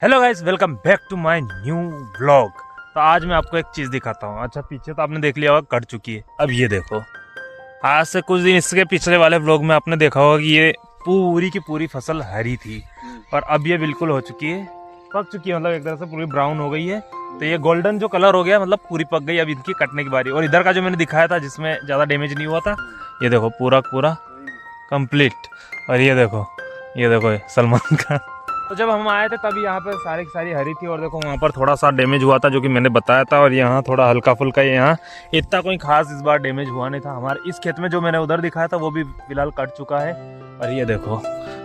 Hello guys, welcome back to my new vlog. तो आज मैं आपको एक चीज़ दिखाता हूँ। अच्छा, पीछे तो आपने देख लिया होगा, कट चुकी है। अब ये देखो, आज से कुछ दिन इसके पिछले वाले व्लॉग में आपने देखा होगा कि ये पूरी की पूरी फसल हरी थी और अब ये बिल्कुल हो चुकी है, पक चुकी है। मतलब एक तरह से पूरी ब्राउन हो गई है। तो ये गोल्डन जो कलर हो गया, मतलब पूरी पक गई। अब इनकी कटने की बारी। और इधर का जो मैंने दिखाया था जिसमें ज़्यादा डैमेज नहीं हुआ था, ये देखो पूरा पूरा कंप्लीट। और ये देखो सलमान खान। तो जब हम आए थे तब यहाँ पे सारी की सारी हरी थी और देखो वहाँ पर थोड़ा सा डैमेज हुआ था जो कि मैंने बताया था। और यहाँ थोड़ा हल्का फुल्का, यहाँ इतना कोई खास इस बार डैमेज हुआ नहीं था। हमारे इस खेत में जो मैंने उधर दिखाया था वो भी फिलहाल कट चुका है। और ये देखो,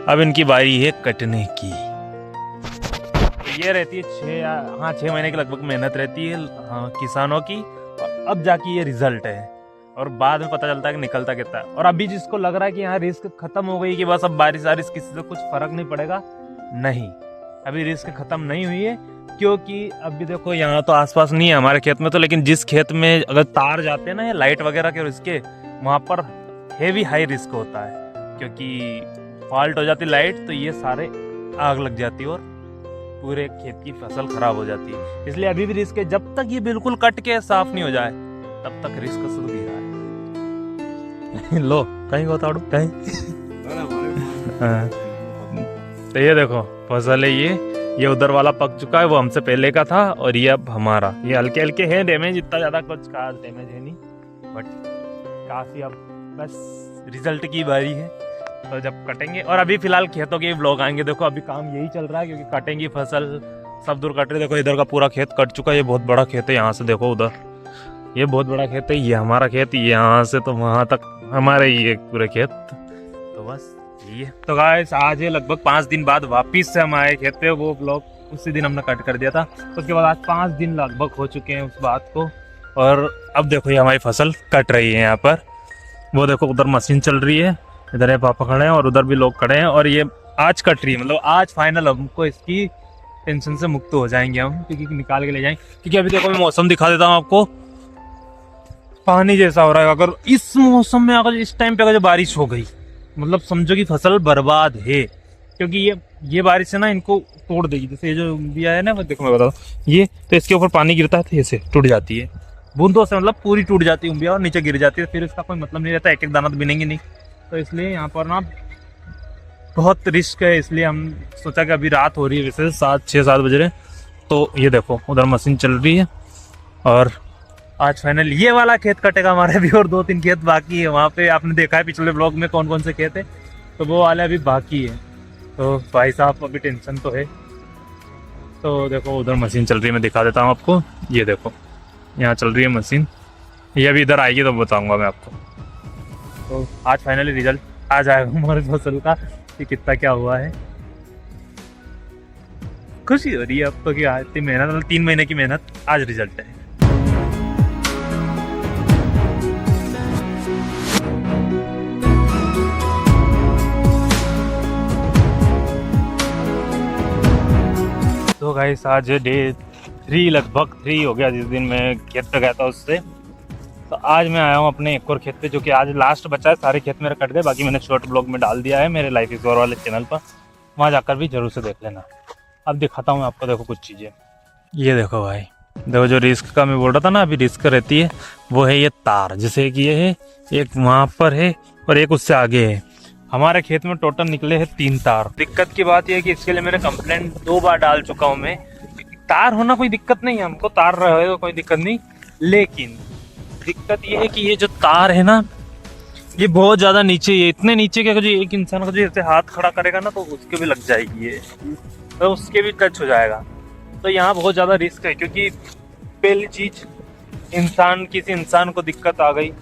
अब इनकी बारी है कटने की। ये रहती है 6 महीने की लगभग मेहनत रहती है किसानों की। और अब जाके ये रिजल्ट है और बाद में पता चलता है कि निकलता कितना है। और अभी जिसको लग रहा है कि यहाँ रिस्क खत्म हो गई, कि बस अब बारिश वारिश किसी से कुछ फर्क नहीं पड़ेगा, नहीं, अभी रिस्क खत्म नहीं हुई है। क्योंकि अभी देखो यहाँ तो आसपास नहीं है हमारे खेत में तो, लेकिन जिस खेत में अगर तार जाते हैं ना, या लाइट वगैरह के रिस्क, वहाँ पर हेवी हाई रिस्क होता है। क्योंकि फॉल्ट हो जाती लाइट तो ये सारे आग लग जाती है और पूरे खेत की फसल खराब हो जाती है। इसलिए अभी भी रिस्क है। जब तक ये बिल्कुल कट के साफ नहीं हो जाए तब तक रिस्क शुरू ही रहा है। लो कहीं को ताड़ू कहीं। तो ये देखो फसल है, ये उधर वाला पक चुका है, वो हमसे पहले का था। और ये अब हमारा, ये हल्के हल्के है डैमेज, इतना ज्यादा कुछ खास डैमेज है नहीं, बट काफी अब बस रिजल्ट की बारी है। तो जब कटेंगे, और अभी फिलहाल खेतों के व्लॉग आएंगे। देखो अभी काम यही चल रहा है क्योंकि कटेंगी फसल, सब दूर कट रहे। देखो इधर का पूरा खेत कट चुका है। ये बहुत बड़ा खेत है, यहाँ से देखो उधर, ये बहुत बड़ा खेत है। ये हमारा खेत, यहाँ से तो वहाँ तक हमारे ये पूरे खेत। तो बस ये तो गाइस, आज है लगभग 5 दिन बाद वापिस से हम आए खेत पे। वो ब्लॉग उसी दिन हमने कट कर दिया था। उसके बाद आज 5 दिन लगभग हो चुके हैं उस बात को। और अब देखो ये हमारी फसल कट रही है यहाँ पर। वो देखो उधर मशीन चल रही है, इधर है पापा खड़े हैं और उधर भी लोग खड़े हैं। और ये आज कट रही है, मतलब आज फाइनल हमको इसकी टेंशन से मुक्त हो जाएंगे हम, क्योंकि निकाल के ले जाएंगे। क्योंकि अभी देखो मैं मौसम दिखा देता हूँ आपको, पानी जैसा हो रहा है। अगर इस मौसम में, अगर इस टाइम पे अगर बारिश हो गई, मतलब समझो कि फसल बर्बाद है। क्योंकि ये बारिश है ना, इनको तोड़ देगी। जैसे ये जो दिया है ना, देखो मैं बताऊँ, ये तो इसके ऊपर पानी गिरता है तो ऐसे टूट जाती है बूंदों से, मतलब पूरी टूट जाती है उम्बिया और नीचे गिर जाती है। फिर इसका कोई मतलब नहीं रहता, एक एक दाना तो बिनेंगे नहीं। तो इसलिए यहाँ पर ना बहुत रिस्क है। इसलिए हम सोचा कि अभी रात हो रही है, वैसे 6-7 बज रहे। तो ये देखो उधर मशीन चल रही है और आज फाइनल ये वाला खेत कटेगा। हमारे भी और 2-3 खेत बाकी है। वहाँ पे आपने देखा है पिछले ब्लॉग में कौन कौन से खेत है, तो वो वाले अभी बाकी है। तो भाई साहब अभी टेंशन तो है। तो देखो उधर मशीन चल रही है, मैं दिखा देता हूँ आपको। ये देखो यहाँ चल रही है मशीन, ये अभी इधर आएगी तो बताऊँगा मैं आपको। तो आज फाइनली रिजल्ट आ जाएगा हमारे फसल का कि कितना क्या हुआ है। खुशी हो रही है अब तो कि आज इतनी मेहनत, मतलब 3 महीने की मेहनत, आज रिजल्ट है। तो गाइस आज डे 3 लगभग 3 हो गया जिस दिन मैं खेत पे गया था उससे। तो आज मैं आया हूँ अपने एक और खेत पे, जो कि आज लास्ट बचा है। सारे खेत मेरे कट गए, बाकी मैंने शॉर्ट ब्लॉग में डाल दिया है मेरे लाइफ इज और वाले चैनल पर, वहाँ जाकर भी जरूर से देख लेना। अब दिखाता हूँ आपको, देखो कुछ चीज़ें। ये देखो भाई, देखो जो रिस्क का मैं बोल रहा था ना, अभी रिस्क रहती है, वो है ये तार। जैसे कि ये है, एक वहाँ पर है और एक उससे आगे है। हमारे खेत में टोटल निकले हैं 3 तार। दिक्कत की बात यह है कि इसके लिए मैंने कंप्लेंट 2 बार डाल चुका हूँ मैं। तार होना कोई दिक्कत नहीं है, हमको तार रहे तो कोई दिक्कत नहीं, लेकिन दिक्कत ये है कि ये जो तार है ना, ये बहुत ज्यादा नीचे है। इतने नीचे कि जो एक इंसान का जो ऐसे हाथ खड़ा करेगा ना, तो उसके भी लग जाएगी ये, तो उसके भी टच हो जाएगा। तो यहाँ बहुत ज्यादा रिस्क है। क्योंकि पहली चीज, किसी इंसान को दिक्कत आ गई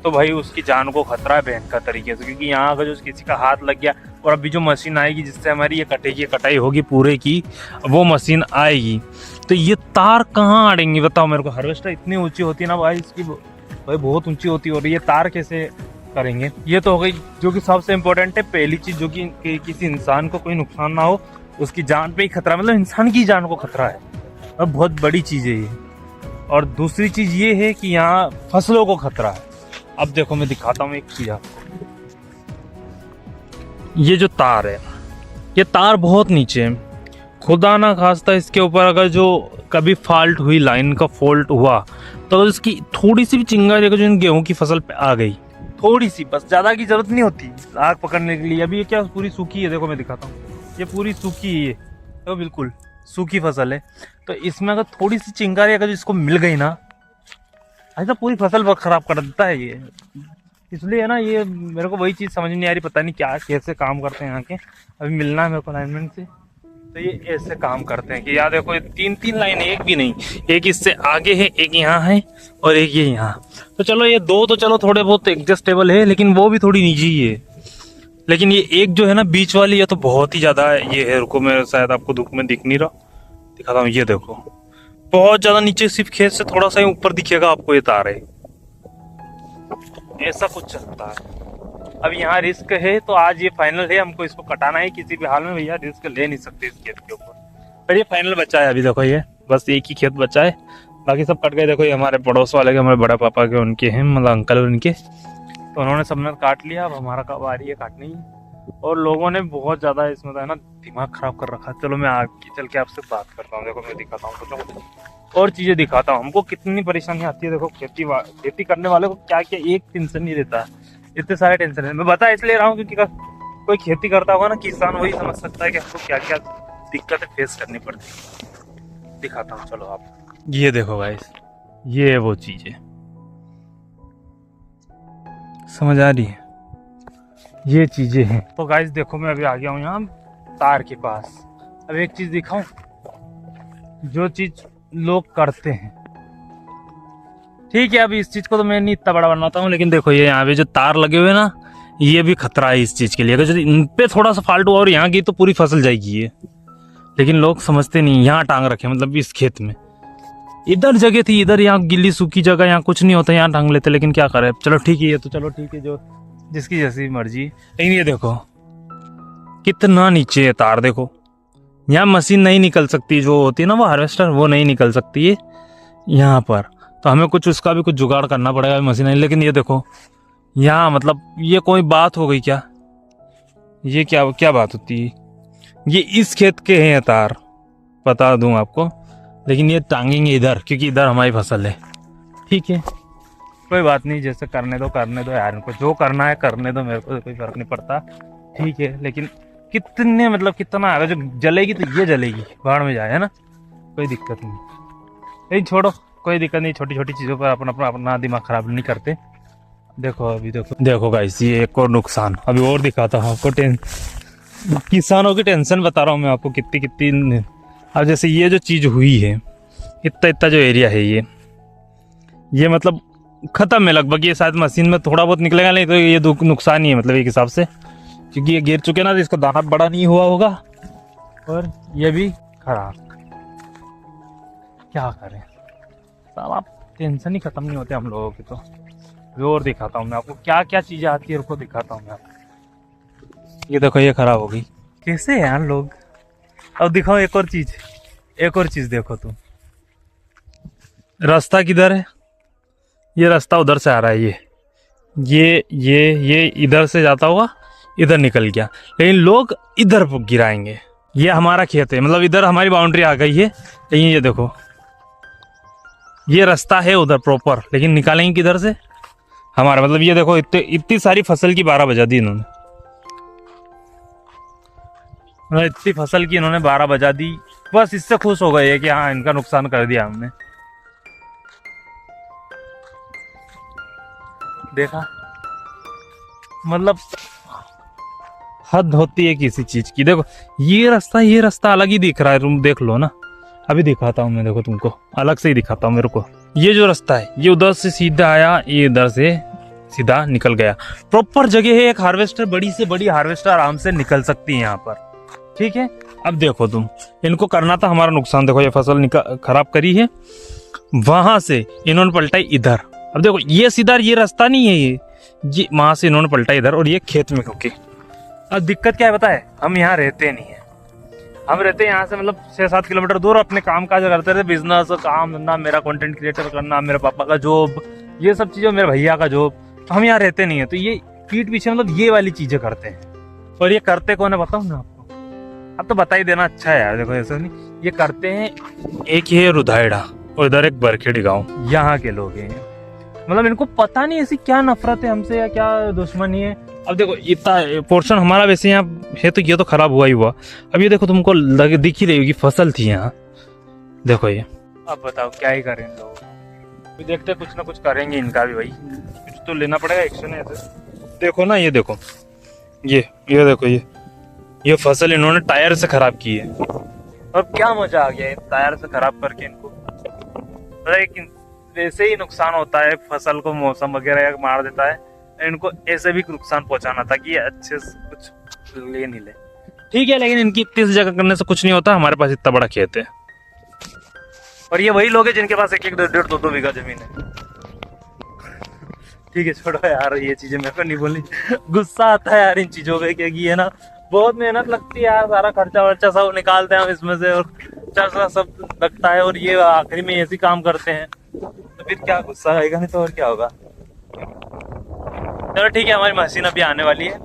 तो भाई उसकी जान को खतरा है भयंकर तरीके से। क्योंकि यहाँ अगर जो किसी का हाथ लग गया, और अभी जो मशीन आएगी जिससे हमारी ये कटेगी, कटाई होगी पूरे की, वो मशीन आएगी, तो ये तार कहाँ अड़ेंगी बताओ मेरे को। हार्वेस्टर इतनी ऊंची होती है ना भाई, इसकी भाई बहुत ऊंची होती है। और ये तार कैसे करेंगे। ये तो हो गई जो कि सबसे इम्पोर्टेंट है, पहली चीज, जो कि किसी इंसान को कोई नुकसान ना हो, उसकी जान पे ही खतरा, मतलब इंसान की जान को खतरा है, और बहुत बड़ी चीज है ये। और दूसरी चीज ये है कि यहाँ फसलों को खतरा है। अब देखो मैं दिखाता हूँ एक चीज आपको। ये जो तार है, ये तार बहुत नीचे है। खुदा ना खास्ता इसके ऊपर अगर जो कभी फॉल्ट हुई, लाइन का फॉल्ट हुआ, तो अगर इसकी थोड़ी सी भी चिंगारी अगर जो इन गेहूं की फसल पे आ गई, थोड़ी सी, बस ज़्यादा की जरूरत नहीं होती आग पकड़ने के लिए। अभी ये क्या पूरी सूखी है, देखो मैं दिखाता हूँ, ये पूरी सूखी है, तो बिल्कुल सूखी फसल है। तो इसमें अगर थोड़ी सी चिंगारी अगर इसको मिल गई ना, ऐसा पूरी फसल बहुत खराब कर देता है ये। इसलिए ना ये मेरे को वही चीज़ समझ नहीं आ रही, पता नहीं क्या कैसे काम करते हैं यहाँ के। अभी मिलना है मेरे को अलाइनमेंट से, तो ये ऐसे काम करते हैं कि यार देखो, ये 3-3 लाइन, एक भी नहीं, एक इससे आगे है, एक यहाँ है और एक ये यहाँ। तो चलो ये दो तो चलो थोड़े बहुत एडजस्टेबल है, लेकिन वो भी थोड़ी निजी ही है। लेकिन ये एक जो है ना बीच वाली, ये तो बहुत ही ज़्यादा ये है। रुको, मैं शायद आपको धूप में दिख नहीं रहा, दिखाता हूँ। ये देखो बहुत ज़्यादा नीचे, सिर्फ खेत से थोड़ा सा ही ऊपर दिखेगा आपको ये तार है। ऐसा कुछ चलता है। अब यहाँ रिस्क है, तो आज ये फाइनल है, हमको इसको कटाना है किसी भी हाल में। भैया रिस्क ले नहीं सकते इस खेत के ऊपर, पर ये फाइनल बचा है। अभी देखो ये बस एक ही खेत बचा है, बाकी सब कट गए। देखो ये हमारे पड़ोस वाले के, हमारे बड़ा पापा के, उनके हैं, मतलब अंकल उनके, तो उन्होंने सबने काट लिया। अब हमारा कब आ रही है काटनी ही। और लोगों ने बहुत ज़्यादा इसमें है ना दिमाग खराब कर रखा है। चलो मैं आगे चल के आपसे बात करता हूँ। देखो मैं दिखाता हूँ कुछ और चीज़ें दिखाता हूँ। हमको कितनी परेशानी आती है। देखो खेती करने वाले को क्या क्या एक टेंशन नहीं रहता, इतने सारे टेंशन है। मैं बता इसलिए रहा हूँ क्योंकि कोई खेती करता होगा ना किसान, वही समझ सकता है कि हमको क्या क्या दिक्कतें फेस करनी पड़ती है। दिखाता हूँ चलो आप। ये देखो गाइस, ये है वो चीज़ें, समझ आ रही है, ये चीजें हैं। तो गाइस देखो मैं अभी आ गया हूँ यहाँ तार के पास। अब एक चीज दिखाऊं, जो चीज लोग करते हैं, ठीक है। अभी इस चीज को तो मैं नहीं इतना बड़ा बनाता हूँ, लेकिन देखो ये यहाँ पे जो तार लगे हुए ना, ये भी खतरा है इस चीज के लिए। अगर इन पे थोड़ा सा फाल्ट हुआ और यहाँ की तो पूरी फसल जाएगी ये। लेकिन लोग समझते नहीं, यहाँ टांग रखे, मतलब इस खेत में इधर जगह थी, इधर यहाँ गिल्ली सूखी जगह, यहाँ कुछ नहीं होता, यहाँ टांग लेते। लेकिन क्या करे, चलो ठीक है, ये तो चलो ठीक है, जो जिसकी जैसी मर्जी। लेकिन ये देखो कितना नीचे है तार, देखो यहाँ मशीन नहीं निकल सकती, जो होती है ना वो हार्वेस्टर, वो नहीं निकल सकती है यहाँ पर। तो हमें कुछ उसका भी कुछ जुगाड़ करना पड़ेगा, मशीन नहीं। लेकिन ये देखो यहाँ, मतलब ये कोई बात हो गई क्या? ये क्या क्या बात होती है? ये इस खेत के हैं तार, बता दूं आपको। लेकिन ये टांगेंगे इधर, क्योंकि इधर हमारी फसल है, ठीक है। कोई बात नहीं, जैसे करने दो यार, इनको जो करना है करने दो, मेरे को कोई फर्क नहीं पड़ता, ठीक है। लेकिन कितने, मतलब कितना अगर जो जलेगी तो ये जलेगी, बाढ़ में जाए, है ना, कोई दिक्कत नहीं। लेकिन छोड़ो, कोई दिक्कत नहीं, छोटी छोटी चीज़ों पर अपना दिमाग खराब नहीं करते। देखो अभी देखो गाइस, ये एक और नुकसान अभी और दिखाता हूँ आपको। किसानों की टेंशन बता रहा हूँ मैं आपको कितनी। अब जैसे ये जो चीज़ हुई है, इतना जो एरिया है ये मतलब खत्म है लगभग। ये शायद मशीन में थोड़ा बहुत निकलेगा, नहीं तो ये नुकसान ही है, मतलब एक हिसाब से, क्योंकि ये गिर चुके ना, तो इसका दाना बड़ा नहीं हुआ होगा और ये भी खराब। क्या करें साहब, आप टेंशन ही खत्म नहीं होते हम लोगों की। तो और दिखाता हूँ मैं आपको क्या क्या चीज़ें आती है, उसको दिखाता हूँ मैं आपको। ये देखो ये खराब हो गई, कैसे यार लोग। अब दिखाओ एक और चीज़ देखो तुम, रास्ता किधर है? ये रास्ता उधर से आ रहा है, ये इधर से जाता हुआ इधर निकल गया, लेकिन लोग इधर गिराएंगे। ये हमारा खेत है, मतलब इधर हमारी बाउंड्री आ गई है, लेकिन ये देखो ये रास्ता है उधर प्रॉपर, लेकिन निकालेंगे किधर से हमारा। मतलब ये देखो इतनी सारी फसल की 12 बजा दी इन्होंने, मतलब इतनी फसल की इन्होंने 12 बजा दी। बस इससे खुश हो गए कि हाँ इनका नुकसान कर दिया हमने। देखा, मतलब हद होती है किसी चीज की। देखो ये रास्ता अलग ही दिख रहा है, तुम देख लो ना। अभी दिखाता हूँ मैं, देखो तुमको अलग से ही दिखाता हूँ। मेरे को ये जो रास्ता है, ये उधर से सीधा आया, ये इधर से सीधा निकल गया। प्रॉपर जगह है, एक हार्वेस्टर, बड़ी से बड़ी हार्वेस्टर आराम से निकल सकती है यहाँ पर, ठीक है। अब देखो तुम, इनको करना था हमारा नुकसान। देखो ये फसल खराब करी है, वहां से इन्होंने पलटाई इधर। अब देखो ये सीधा, ये रास्ता नहीं है, ये वहां से इन्होंने पलटा इधर, और ये खेत में होके। अब दिक्कत क्या है पता है, हम यहाँ रहते नहीं है। हम रहते यहाँ से मतलब 6-7 किलोमीटर दूर, अपने काम काज करते थे, बिजनेस काम धंधा, मेरा कंटेंट क्रिएटर करना, मेरे पापा का जॉब, ये सब चीज़ें, मेरे भैया का जॉब। तो हम यहाँ रहते नहीं है, तो ये पीठ पीछे मतलब ये वाली चीज़ें करते हैं। और ये करते कौन है बताऊँ ना आपको। अब तो बता ही देना अच्छा है यार। देखो ऐसा नहीं, ये करते हैं, एक ये रुधाइड़ा और इधर एक बरखेड़ी गांव, यहाँ के लोग हैं। मतलब इनको पता नहीं ऐसी क्या नफरत है हमसे या क्या दुश्मनी है। अब देखो इतना पोर्शन हमारा वैसे यहाँ है तो ये तो खराब हुआ ही हुआ। अब ये देखो तुमको दिख ही रही होगी फसल थी यहाँ, देखो ये। अब बताओ क्या ही करें इन लोगों को, देखते कुछ ना कुछ करेंगे इनका भी भाई, कुछ तो लेना पड़ेगा एक्शन। ऐसे देखो ना, ये देखो ये देखो ये फसल इन्होंने टायर से खराब की है। अब क्या मजा आ गया है टायर से खराब करके इनको। लेकिन वैसे ही नुकसान होता है फसल को, मौसम वगैरह मार देता है, इनको ऐसे भी नुकसान पहुंचाना था कि ये अच्छे से कुछ ले नहीं ले। ठीक है, लेकिन इनकी इतनी जगह करने से कुछ नहीं होता। हमारे पास इतना बड़ा खेत है और ये वही लोग हैं जिनके पास 1-1, 1.5, 2-2 बीघा जमीन है। ठीक है छोड़ो यार, ये चीजें मेरे को नहीं बोलनी। गुस्सा आता है यार इन चीजों पे, क्योंकि है ना बहुत मेहनत लगती है यार, सारा खर्चा वर्चा सब निकालते हैं हम इसमें से, और खर्चा सब लगता है, और ये आखिरी में ऐसे काम करते हैं तो फिर क्या गुस्सा आएगा, नहीं तो और क्या होगा। चलो ठीक है, हमारी मशीन अभी आने वाली है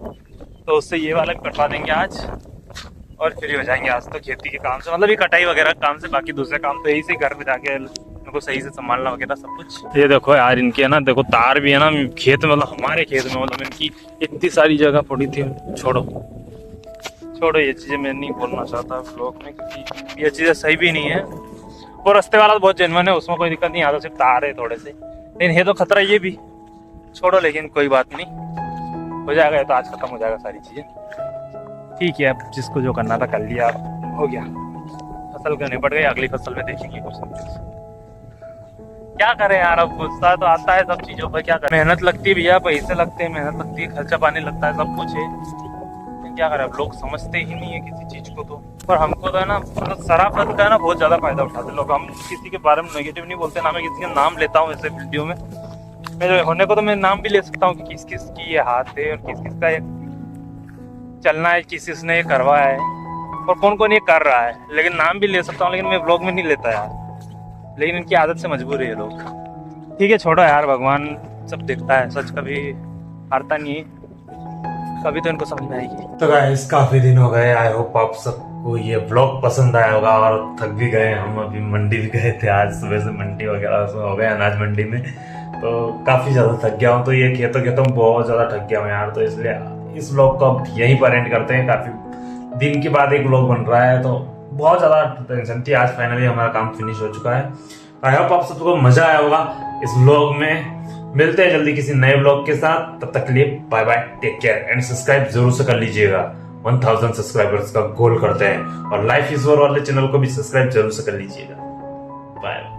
तो उससे ये वाला कटवा देंगे आज और फ्री हो जाएंगे आज तो खेती के काम से, मतलब ये कटाई वगैरह काम से। बाकी दूसरे काम तो यही से घर में जाके इनको सही से संभालना वगैरह सब कुछ। ये देखो यार इनके है ना, देखो तार भी है ना खेत में, मतलब हमारे खेत में, मतलब इनकी इतनी सारी जगह पड़ी थी। छोड़ो ये चीजें मैं नहीं बोलना चाहता ब्लॉग में, क्योंकि ये चीजें सही भी नहीं है। वो रास्ते वाला तो बहुत जेन्युइन है, उसमें कोई दिक्कत नहीं आता, सिर्फ तार है थोड़े से, लेकिन है तो खतरा ये भी। छोड़ो, लेकिन कोई बात नहीं, हो जाएगा, ये तो आज खत्म हो जाएगा सारी चीजें। ठीक है, अब जिसको जो करना था कर लिया, हो गया। फसल का निपट गई, अगली फसल में देखेंगे कुछ ना कुछ। क्या करें यार, अब गुस्सा तो आता है सब चीजों पर, क्या करें। मेहनत लगती है भैया, पैसे लगते हैं, मेहनत लगती है, खर्चा पानी लगता है, सब कुछ है, लेकिन क्या करें। अब लोग समझते ही नहीं है किसी चीज को तो। पर हमको तो है ना, मतलब शराफत का है ना बहुत ज्यादा फायदा उठाते लोग। हम किसी के बारे में नेगेटिव नहीं बोलते ना, मैं किसी का नाम लेता हूँ ऐसे वीडियो में। मैं होने को तो मैं नाम भी ले सकता हूँ कि किस किस की ये हाथ है और किस किस का ये चलना है, किस किसने ये करवाया है और कौन कौन ये कर रहा है, लेकिन नाम भी ले सकता हूँ, लेकिन मैं व्लॉग में नहीं लेता यार। लेकिन इनकी आदत से मजबूर है ये लोग। ठीक है छोड़ो यार, भगवान सब देखता है, सच कभी हारता नहीं है, कभी तो इनको समझ में आएगी। तो गाइस काफी दिन हो गए, आई होप आप सबको ये व्लॉग पसंद आया होगा। और थक भी गए हम, अभी मंडी भी गए थे, आज सुबह से मंडी वगैरह हो गए, अनाज मंडी में, तो काफी ज्यादा थक गया हूँ। तो ये खेतों बहुत ज्यादा थक गया हूँ यार, तो इसलिए इस व्लॉग को अब यहीं पर एंड करते हैं। काफी दिन के बाद एक व्लॉग बन रहा है, तो बहुत ज्यादा टेंशन थी। आज फाइनली हमारा काम फिनिश हो चुका है। आई होप आप सबको मजा आया होगा इस व्लॉग में। मिलते हैं जल्दी किसी नए व्लॉग के साथ, तब तक के लिए bye bye, take care and subscribe जरूर से कर लीजिएगा। 1000 सब्सक्राइबर्स का गोल करते हैं, और लाइफ इज वर वाले चैनल को भी सब्सक्राइब जरूर से कर लीजिएगा। बाय।